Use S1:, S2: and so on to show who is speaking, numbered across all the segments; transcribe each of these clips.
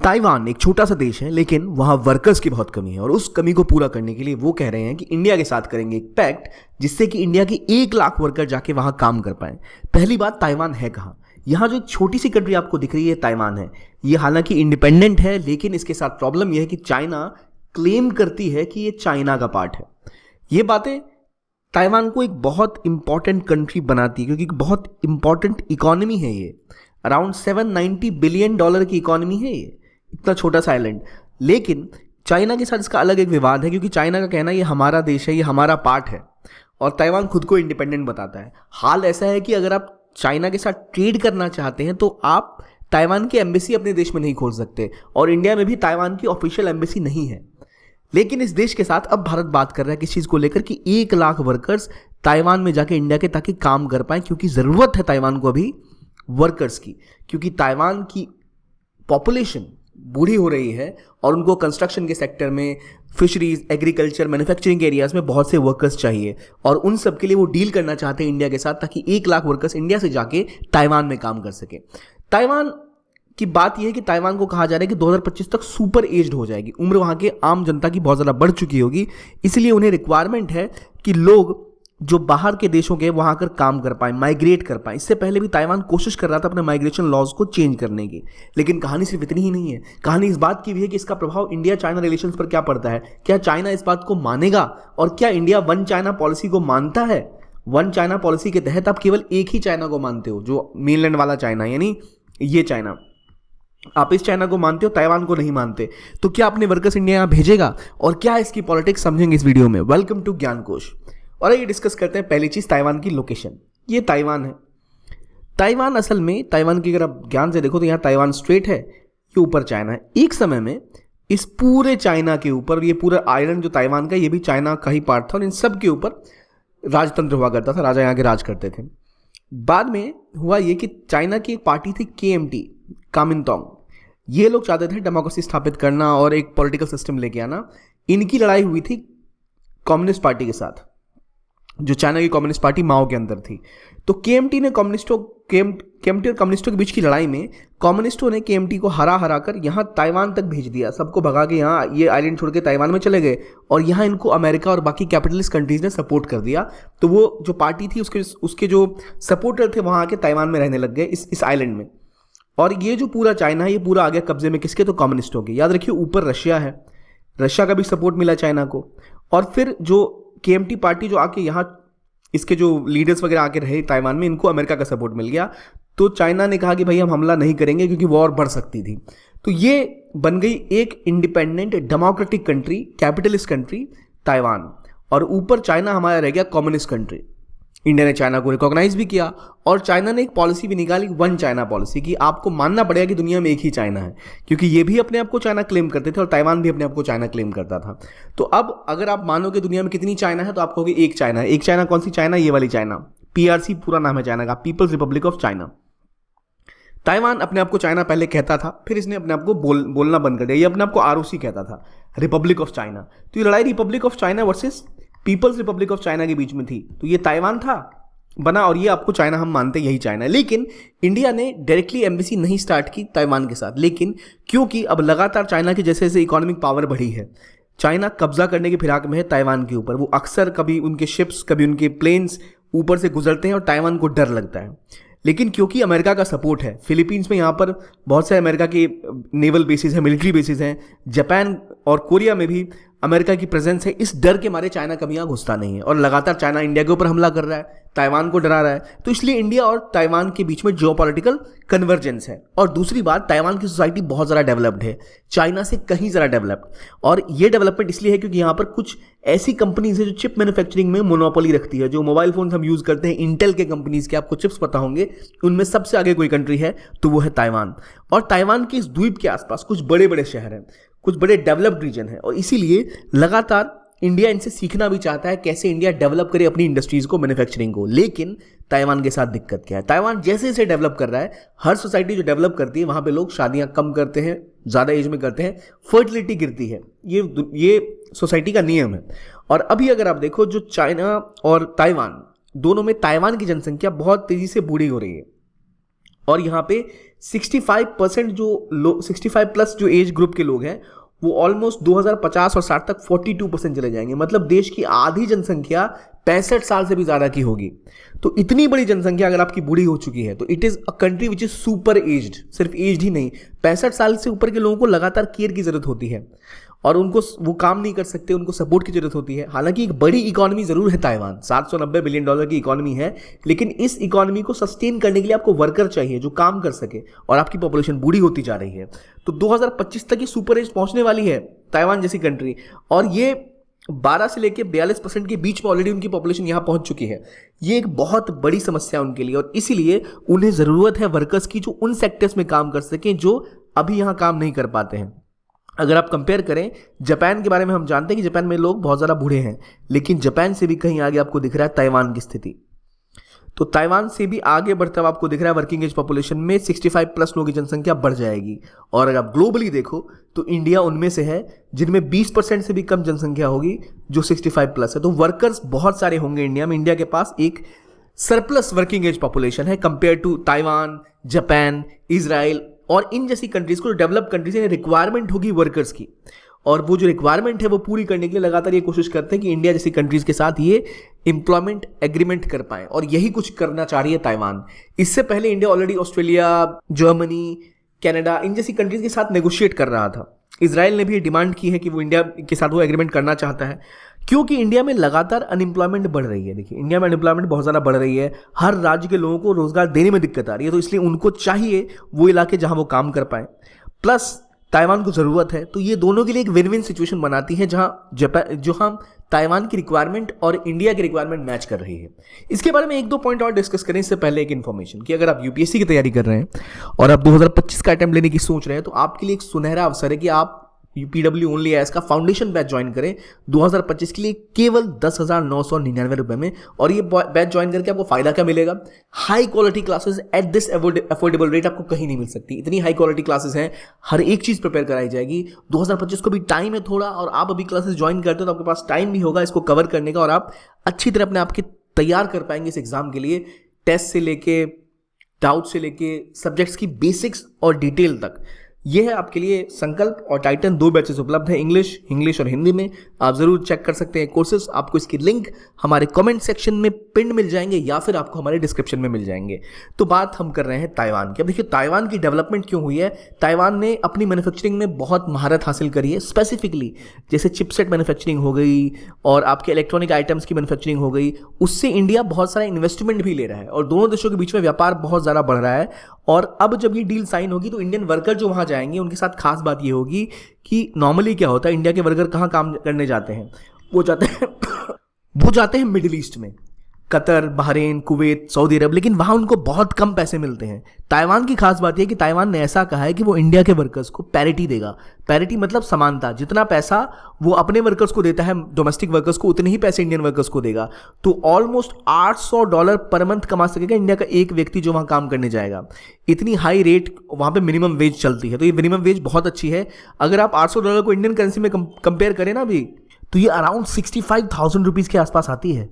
S1: Taiwan एक छोटा सा देश है, लेकिन वहाँ वर्कर्स की बहुत कमी है और उस कमी को पूरा करने के लिए वो कह रहे हैं कि इंडिया के साथ करेंगे एक पैक्ट, जिससे कि इंडिया के 1 लाख वर्कर जाके वहाँ काम कर पाए। पहली बात, ताइवान है कहाँ? यहाँ जो एक छोटी सी कंट्री आपको दिख रही है ताइवान है। ये हालांकि इंडिपेंडेंट है, लेकिन इसके साथ प्रॉब्लम यह है कि चाइना क्लेम करती है कि ये चाइना का पार्ट है। ये बातें ताइवान को एक बहुत इंपॉर्टेंट कंट्री बनाती है, क्योंकि बहुत इंपॉर्टेंट इकोनॉमी है ये। अराउंड $790 बिलियन की इकोनॉमी है ये, इतना छोटा सा आइलैंड। लेकिन चाइना के साथ इसका अलग एक विवाद है, क्योंकि चाइना का कहना है ये हमारा देश है, ये हमारा पार्ट है, और ताइवान खुद को इंडिपेंडेंट बताता है। हाल ऐसा है कि अगर आप चाइना के साथ ट्रेड करना चाहते हैं तो आप ताइवान की एम्बेसी अपने देश में नहीं खोल सकते, और इंडिया में भी ताइवान की ऑफिशियल एम्बेसी नहीं है। लेकिन इस देश के साथ अब भारत बात कर रहा है किस चीज़ को लेकर कि 1 लाख वर्कर्स ताइवान में जाके इंडिया के ताकि काम कर पाए, क्योंकि ज़रूरत है ताइवान को अभी वर्कर्स की, क्योंकि ताइवान की पॉपुलेशन बूढ़ी हो रही है और उनको कंस्ट्रक्शन के सेक्टर में, फिशरीज, एग्रीकल्चर, मैन्युफैक्चरिंग एरियाज में बहुत से वर्कर्स चाहिए, और उन सब के लिए वो डील करना चाहते हैं इंडिया के साथ, ताकि 1 लाख वर्कर्स इंडिया से जाके ताइवान में काम कर सके। ताइवान की बात यह है कि ताइवान को कहा जा रहा है कि 2025 तक सुपर एज्ड हो जाएगी, उम्र वहाँ के आम जनता की बहुत ज़्यादा बढ़ चुकी होगी, इसलिए उन्हें रिक्वायरमेंट है कि लोग जो बाहर के देशों के वहाँ आकर काम कर पाएँ, माइग्रेट कर पाएँ। इससे पहले भी ताइवान कोशिश कर रहा था अपने माइग्रेशन लॉज को चेंज करने की, लेकिन कहानी सिर्फ इतनी ही नहीं है। कहानी इस बात की भी है कि इसका प्रभाव इंडिया चाइना रिलेशंस पर क्या पड़ता है। क्या चाइना इस बात को मानेगा, और क्या इंडिया वन चाइना पॉलिसी को मानता है? वन चाइना पॉलिसी के तहत आप केवल एक ही चाइना को मानते हो, जो मेनलैंड वाला चाइना, यानी ये चाइना। आप इस चाइना को मानते हो, ताइवान को नहीं मानते। तो क्या अपने वर्कर्स इंडिया यहाँ भेजेगा, और क्या इसकी पॉलिटिक्स समझेंगे इस वीडियो में। वेलकम टू ज्ञान कोश। और ये डिस्कस करते हैं पहली चीज़, ताइवान की लोकेशन। ये ताइवान है। ताइवान असल में, ताइवान की अगर आप ध्यान से देखो तो यहाँ ताइवान स्ट्रेट है, ये ऊपर चाइना है। एक समय में इस पूरे चाइना के ऊपर, ये पूरा आइलैंड जो ताइवान का, ये भी चाइना का ही पार्ट था, और इन सब के ऊपर राजतंत्र हुआ करता था, राजा यहाँ के राज करते थे। बाद में हुआ ये कि चाइना की एक पार्टी थी KMT, कामिंतोंग। ये लोग चाहते थे डेमोक्रेसी स्थापित करना और एक पॉलिटिकल सिस्टम लेके आना। इनकी लड़ाई हुई थी कम्युनिस्ट पार्टी के साथ, जो चाइना की कम्युनिस्ट पार्टी माओ के अंदर थी। तो KMT ने KMT और कम्युनिस्टों के बीच की लड़ाई में कम्युनिस्टों ने KMT को हरा कर यहाँ ताइवान तक भेज दिया, सबको भगा के यहाँ ये आइलैंड छोड़ के ताइवान में चले गए, और यहाँ इनको अमेरिका और बाकी कैपिटलिस्ट कंट्रीज ने सपोर्ट कर दिया। तो वो जो पार्टी थी उसके जो सपोर्टर थे वहाँ आके ताइवान में रहने लग गए, इस आइलैंड में। और ये जो पूरा चाइना है, ये पूरा आ गया कब्जे में किसके? तो कम्युनिस्टों के। याद रखिए, ऊपर रशिया है, रशिया का भी सपोर्ट मिला चाइना को। और फिर जो KMT पार्टी जो आके यहाँ, इसके जो लीडर्स वगैरह आके रहे ताइवान में, इनको अमेरिका का सपोर्ट मिल गया। तो चाइना ने कहा कि भाई हम हमला नहीं करेंगे, क्योंकि वॉर बढ़ सकती थी। तो ये बन गई एक independent democratic country, capitalist country Taiwan, और ऊपर चाइना हमारा रह गया कम्युनिस्ट कंट्री। इंडिया ने चाइना को रिकॉग्नाइज भी किया, और चाइना ने एक पॉलिसी भी निकाली, वन चाइना पॉलिसी, कि आपको मानना पड़ेगा कि दुनिया में एक ही चाइना है, क्योंकि ये भी अपने आप को चाइना क्लेम करते थे और ताइवान भी अपने आप को चाइना क्लेम करता था। तो अब अगर आप मानो कि दुनिया में कितनी चाइना है, तो आप कहोगे एक चाइना है। एक चाइना कौन सी चाइना? ये वाली चाइना, PRC पूरा नाम है चाइना का, people's republic of China. Taiwan अपने आप को चाइना पहले कहता था, फिर इसने अपने आप को बोलना बंद कर दिया, ये अपने आप को ROC कहता था, रिपब्लिक ऑफ चाइना। तो ये लड़ाई republic of China versus people's republic of China के बीच में थी। तो ये ताइवान था बना, और ये आपको चाइना हम मानते यही चाइना है। लेकिन इंडिया ने डायरेक्टली एम्बेसी नहीं स्टार्ट की ताइवान के साथ, लेकिन क्योंकि अब लगातार चाइना की जैसे जैसे इकोनॉमिक पावर बढ़ी है, चाइना कब्जा करने की फिराक में है ताइवान के ऊपर। वो अक्सर कभी उनके शिप्स, कभी उनके प्लेन्स ऊपर से गुजरते हैं और ताइवान को डर लगता है। लेकिन क्योंकि अमेरिका का सपोर्ट है, फिलीपींस में यहाँ पर बहुत से अमेरिका के नेवल बेसिस हैं, मिलिट्री बेसिस हैं, जापान और कोरिया में भी अमेरिका की प्रेजेंस है। इस डर के मारे चाइना कभी यहाँ घुसता नहीं है, और लगातार चाइना इंडिया के ऊपर हमला कर रहा है, ताइवान को डरा रहा है। तो इसलिए इंडिया और ताइवान के बीच में जियोपॉलिटिकल कन्वर्जेंस है। और दूसरी बात, ताइवान की सोसाइटी बहुत ज़्यादा डेवलप्ड है, चाइना से कहीं ज़्यादा डेवलप्ड। और ये डेवलपमेंट इसलिए है क्योंकि यहाँ पर कुछ ऐसी कंपनीज है जो चिप मैन्युफैक्चरिंग में मोनोपोली रखती है। जो मोबाइल फोन हम यूज़ करते हैं इंटेल के कंपनीज के, आपको चिप्स पता होंगे, उनमें सबसे आगे कोई कंट्री है तो वो है ताइवान। और ताइवान के इस द्वीप के आसपास कुछ बड़े बड़े शहर हैं, कुछ बड़े डेवलप्ड रीजन है, और इसीलिए लगातार इंडिया इनसे सीखना भी चाहता है कैसे इंडिया डेवलप करे अपनी इंडस्ट्रीज को, मैन्युफैक्चरिंग को। लेकिन ताइवान के साथ दिक्कत क्या है? ताइवान जैसे जैसे डेवलप कर रहा है, हर सोसाइटी जो डेवलप करती है वहाँ पे लोग शादियाँ कम करते हैं, ज़्यादा एज में करते हैं, फर्टिलिटी गिरती है। ये सोसाइटी का नियम है। और अभी अगर आप देखो, जो चाइना और ताइवान दोनों में, ताइवान की जनसंख्या बहुत तेज़ी से बूढ़ी हो रही है, और यहाँ पे 65% जो लोग 65 प्लस जो एज ग्रुप के लोग हैं वो ऑलमोस्ट 2050 और 60 तक 42% चले जाएंगे। मतलब देश की आधी जनसंख्या 65 साल से भी ज़्यादा की होगी। तो इतनी बड़ी जनसंख्या अगर आपकी बूढ़ी हो चुकी है तो it is a country which is super aged. सिर्फ एज्ड ही नहीं, 65 साल से ऊपर के लोगों को लगातार केयर की ज़रूरत होती है और उनको वो काम नहीं कर सकते, उनको सपोर्ट की जरूरत होती है। हालांकि एक बड़ी इकोनॉमी जरूर है ताइवान, $790 बिलियन की इकोनॉमी है, लेकिन इस इकोनॉमी को सस्टेन करने के लिए आपको वर्कर चाहिए जो काम कर सके और आपकी पॉपुलेशन बूढ़ी होती जा रही है। तो 2025 तक ये सुपर एज पहुंचने वाली है ताइवान जैसी कंट्री, और ये 12 से लेकर 42% के बीच में ऑलरेडी उनकी पॉपुलेशन यहाँ पहुंच चुकी है। ये एक बहुत बड़ी समस्या है उनके लिए और इसीलिए उन्हें ज़रूरत है वर्कर्स की जो उन सेक्टर्स में काम कर सकें जो अभी यहाँ काम नहीं कर पाते हैं। अगर आप कंपेयर करें जापान के बारे में, हम जानते हैं कि जापान में लोग बहुत ज़्यादा बूढ़े हैं, लेकिन जापान से भी कहीं आगे आपको दिख रहा है ताइवान की स्थिति। तो ताइवान से भी आगे बढ़ता हुआ आपको दिख रहा है वर्किंग एज पॉपुलेशन में 65 प्लस लोगों की जनसंख्या बढ़ जाएगी। और अगर आप ग्लोबली देखो तो इंडिया उनमें से है जिनमें 20% से भी कम जनसंख्या होगी जो 65 प्लस है। तो वर्कर्स बहुत सारे होंगे इंडिया में। इंडिया के पास एक सरप्लस वर्किंग एज पॉपुलेशन है compare to Taiwan, Japan, Israel और इन जैसी कंट्रीज को। डेवलप कंट्रीज में रिक्वायरमेंट होगी वर्कर्स की, और वो जो रिक्वायरमेंट है वो पूरी करने के लिए लगातार ये कोशिश करते हैं कि इंडिया जैसी कंट्रीज के साथ ये एम्प्लॉयमेंट एग्रीमेंट कर पाए, और यही कुछ करना चाह रही है ताइवान। इससे पहले India already Australia, Germany, Canada इन जैसी कंट्रीज के साथ नेगोशिएट कर रहा था। इजराइल ने भी डिमांड की है कि वो इंडिया के साथ वो एग्रीमेंट करना चाहता है, क्योंकि इंडिया में लगातार अनएम्प्लॉयमेंट बढ़ रही है। देखिए इंडिया में अनएम्प्लॉयमेंट बहुत ज़्यादा बढ़ रही है, हर राज्य के लोगों को रोजगार देने में दिक्कत आ रही है, तो इसलिए उनको चाहिए वो इलाके जहां वो काम कर पाए, प्लस ताइवान को ज़रूरत है। तो ये दोनों के लिए एक विन विन सिचुएशन बनाती है जहां ताइवान की रिक्वायरमेंट और इंडिया की रिक्वायरमेंट मैच कर रही है। इसके बारे में एक दो पॉइंट और डिस्कस करें इससे पहले एक इन्फॉर्मेशन कि अगर आप यूपीएससी की तैयारी कर रहे हैं और आप 2025 का अटेम्प्ट लेने की सोच रहे हैं तो आपके लिए एक सुनहरा अवसर है कि आप पीडब्ल्यू ओनली एस का फाउंडेशन बैच ज्वाइन करें 2025 के लिए केवल 10,999 रुपए में। और ये बैच ज्वाइन करके आपको फायदा क्या मिलेगा? High quality classes at this affordable rate आपको कहीं नहीं मिल सकती। इतनी हाई क्वालिटी क्लासेस हैं, हर एक चीज प्रिपेयर कराई जाएगी। 2025 को भी टाइम है थोड़ा, और आप अभी क्लासेस ज्वाइन करते हो तो आपके पास टाइम भी होगा इसको कवर करने का, और आप अच्छी तरह अपने आपके तैयार कर पाएंगे इस एग्जाम के लिए। टेस्ट से लेके, डाउट से लेके, सब्जेक्ट्स की बेसिक्स और डिटेल तक ये है आपके लिए संकल्प। और टाइटन 2 बैचेस उपलब्ध है, इंग्लिश और हिंदी में। आप जरूर चेक कर सकते हैं कोर्सेज। आपको इसकी लिंक हमारे कमेंट सेक्शन में पिन मिल जाएंगे या फिर आपको हमारे डिस्क्रिप्शन में मिल जाएंगे। तो बात हम कर रहे हैं ताइवान की। अब देखिए ताइवान की डेवलपमेंट क्यों हुई है। ताइवान ने अपनी मैन्युफैक्चरिंग में बहुत महारत हासिल करी है, स्पेसिफिकली जैसे चिपसेट मैन्युफैक्चरिंग हो गई और आपके इलेक्ट्रॉनिक आइटम्स की मैन्युफैक्चरिंग हो गई। उससे इंडिया बहुत सारा इन्वेस्टमेंट भी ले रहा है और दोनों देशों के बीच में व्यापार बहुत ज़्यादा बढ़ रहा है। और अब जब ये डील साइन होगी तो इंडियन वर्कर जो वहाँ जाएंगे उनके साथ खास बात ये होगी कि नॉर्मली क्या होता है, इंडिया के वर्कर कहाँ काम करने जाते हैं? वो जाते हैं मिडिल ईस्ट में, कतर, बहरीन, कुवैत, सऊदी अरब, लेकिन वहाँ उनको बहुत कम पैसे मिलते हैं। ताइवान की खास बात यह कि ताइवान ने ऐसा कहा है कि वो इंडिया के वर्कर्स को पैरिटी देगा। पैरिटी मतलब समानता, जितना पैसा वो अपने वर्कर्स को देता है डोमेस्टिक वर्कर्स को, उतने ही पैसे इंडियन वर्कर्स को देगा। तो ऑलमोस्ट $800 पर मंथ कमा सकेगा इंडिया का एक व्यक्ति जो वहाँ काम करने जाएगा। इतनी हाई रेट वहाँ पे मिनिमम वेज चलती है, तो ये मिनिमम वेज बहुत अच्छी है। अगर आप $800 को इंडियन करेंसी में कंपेयर करें ना अभी, तो ये अराउंड 65,000 रुपीज़ के आसपास आती है,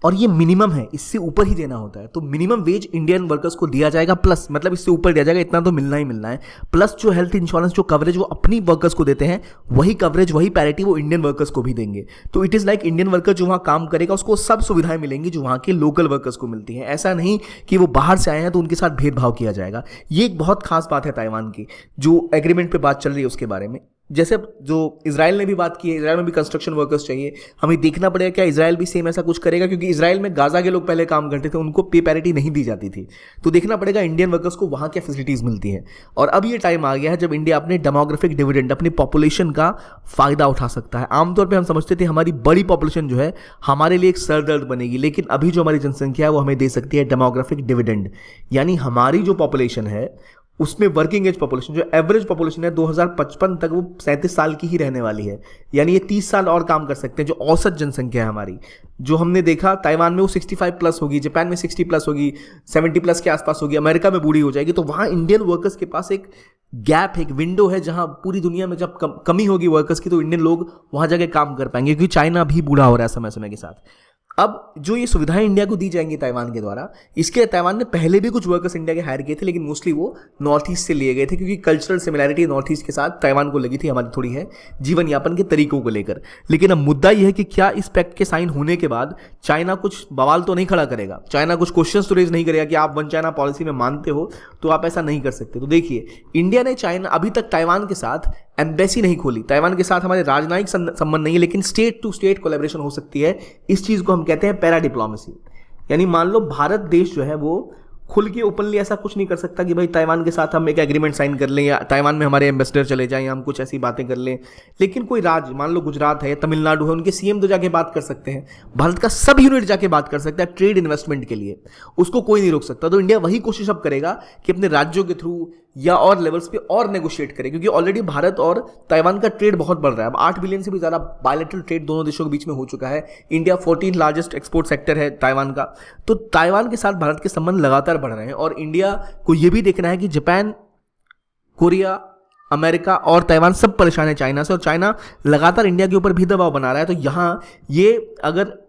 S1: और ये मिनिमम है, इससे ऊपर ही देना होता है। तो मिनिमम वेज इंडियन वर्कर्स को दिया जाएगा, प्लस मतलब इससे ऊपर दिया जाएगा, इतना तो मिलना ही मिलना है। प्लस जो हेल्थ इंश्योरेंस, जो कवरेज वो अपनी वर्कर्स को देते हैं, वही कवरेज, वही पैरिटी वो इंडियन वर्कर्स को भी देंगे। तो it is like Indian worker जो वहाँ काम करेगा उसको सब सुविधाएं मिलेंगी जो वहाँ के लोकल वर्कर्स को मिलती हैं। ऐसा नहीं कि वो बाहर से आए हैं तो उनके साथ भेदभाव किया जाएगा। ये एक बहुत खास बात है ताइवान की, जो एग्रीमेंट पर बात चल रही है उसके बारे में। जैसे जो इजराइल ने भी बात की है, इजराइल में भी कंस्ट्रक्शन वर्कर्स चाहिए। हमें देखना पड़ेगा क्या इजराइल भी सेम ऐसा कुछ करेगा, क्योंकि इजराइल में गाजा के लोग पहले काम करते थे, उनको पे पैरिटी नहीं दी जाती थी। तो देखना पड़ेगा इंडियन वर्कर्स को वहाँ क्या फैसिलिटीज़ मिलती है। और अब ये टाइम आ गया है जब इंडिया अपने डेमोग्राफिक डिविडेंड, अपनी पॉपुलेशन का फ़ायदा उठा सकता है। आमतौर पर हम समझते थे हमारी बड़ी पॉपुलेशन जो है हमारे लिए एक सरदर्द बनेगी, लेकिन अभी जो हमारी जनसंख्या है वो हमें दे सकती है डेमोग्राफिक डिविडेंड। यानी हमारी जो पॉपुलेशन है उसमें वर्किंग एज पॉपुलेशन, जो एवरेज पॉपुलेशन है 2055 तक, वो 37 साल की ही रहने वाली है। यानी ये 30 साल और काम कर सकते हैं। जो औसत जनसंख्या है हमारी, जो हमने देखा ताइवान में वो 65 प्लस होगी, जापान में 60 प्लस होगी, 70 प्लस के आसपास होगी, अमेरिका में बूढ़ी हो जाएगी। तो वहाँ इंडियन वर्कर्स के पास एक गैप है, एक विंडो है, जहाँ पूरी दुनिया में जब कमी होगी वर्कर्स की तो इंडियन लोग वहाँ जाके काम कर पाएंगे, क्योंकि चाइना भी बूढ़ा हो रहा है समय समय के साथ। अब जो ये सुविधाएं इंडिया को दी जाएंगी ताइवान के द्वारा, इसके लिए ताइवान ने पहले भी कुछ वर्कर्स इंडिया के हायर किए थे, लेकिन मोस्टली वो नॉर्थ ईस्ट से लिए गए थे, क्योंकि कल्चरल सिमिलैरिटी नॉर्थ ईस्ट के साथ ताइवान को लगी थी, हमारी थोड़ी है जीवन यापन के तरीकों को लेकर। लेकिन अब मुद्दा यह है कि क्या इस पैक्ट के साइन होने के बाद चाइना कुछ बवाल तो नहीं खड़ा करेगा, चाइना कुछ क्वेश्चन तो रेज नहीं करेगा कि आप वन चाइना पॉलिसी में मानते हो तो आप ऐसा नहीं कर सकते। तो देखिए, इंडिया ने चाइना अभी तक ताइवान के साथ एम्बेसी नहीं खोली, ताइवान के साथ हमारे राजनयिक संबंध नहीं है, लेकिन स्टेट टू स्टेट कोलैबोरेशन हो सकती है। इस चीज को हम कहते हैं पैरा डिप्लोमेसी। यानी मान लो भारत देश जो है वो खुल के ओपनली ऐसा कुछ नहीं कर सकता कि भाई ताइवान के साथ हम एक एग्रीमेंट साइन कर लें या ताइवान में हमारे एम्बेसडर चले जाएं या हम कुछ ऐसी बातें कर लें। लेकिन कोई राज्य, मान लो गुजरात है, तमिलनाडु है, उनके सीएम तो जाके बात कर सकते हैं, भारत का सब यूनिट जाके बात कर सकता है ट्रेड इन्वेस्टमेंट के लिए, उसको कोई नहीं रोक सकता। तो इंडिया वही कोशिश अब करेगा कि अपने राज्यों के थ्रू या और लेवल्स पे और नेगोशिएट करे, क्योंकि ऑलरेडी भारत और ताइवान का ट्रेड बहुत बढ़ रहा है। अब 8 बिलियन से भी ज़्यादा बायलैटरल ट्रेड दोनों देशों के बीच में हो चुका है। इंडिया 14 लार्जेस्ट एक्सपोर्ट सेक्टर है ताइवान का। तो ताइवान के साथ भारत के संबंध लगातार बढ़ रहे हैं और इंडिया को यह भी देखना है कि जापान, कोरिया, अमेरिका और ताइवान सब परेशान है चाइना से, और चाइना लगातार इंडिया के ऊपर भी दबाव बना रहा है। तो यहाँ ये अगर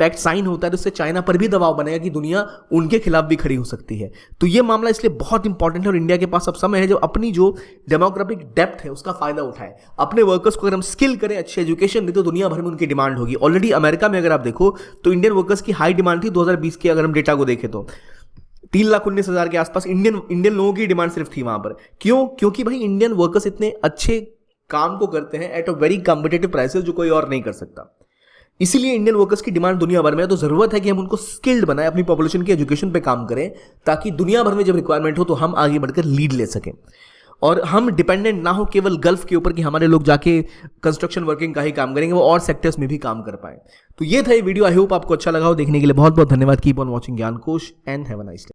S1: पैक्ट साइन होता है तो इससे चाइना पर भी दबाव बनेगा कि दुनिया उनके खिलाफ भी खड़ी हो सकती है। तो ये मामला इसलिए बहुत इंपॉर्टेंट है और इंडिया के पास अब समय है जो अपनी जो डेमोग्राफिक डेप्थ है उसका फायदा उठाए। अपने वर्कर्स को अगर हम स्किल करें, अच्छी एजुकेशन दें, तो दुनिया भर में उनकी डिमांड होगी। ऑलरेडी अमेरिका में अगर आप देखो तो इंडियन वर्कर्स की हाई डिमांड थी 2020 के, अगर हम डेटा को देखें तो 3,19,000 के आसपास इंडियन लोगों की डिमांड सिर्फ थी वहां पर। क्यों? क्योंकि भाई इंडियन वर्कर्स इतने अच्छे काम को करते हैं at a very competitive prices जो कोई और नहीं कर सकता। इसीलिए इंडियन वर्कर्स की डिमांड दुनिया भर में है। तो जरूरत है कि हम उनको स्किल्ड बनाएं, अपनी पॉपुलेशन की एजुकेशन पे काम करें, ताकि दुनिया भर में जब रिक्वायरमेंट हो तो हम आगे बढ़कर लीड ले सकें और हम डिपेंडेंट ना हो केवल गल्फ के ऊपर कि हमारे लोग जाके कंस्ट्रक्शन वर्किंग का ही काम करेंगे, वो और सेक्टर्स में भी काम कर पाए। तो ये था ये वीडियो। आई होप आपको अच्छा लगा हो। देखने के लिए बहुत बहुत धन्यवाद। कीप ऑन वॉचिंग ज्ञान कोश and have a nice day.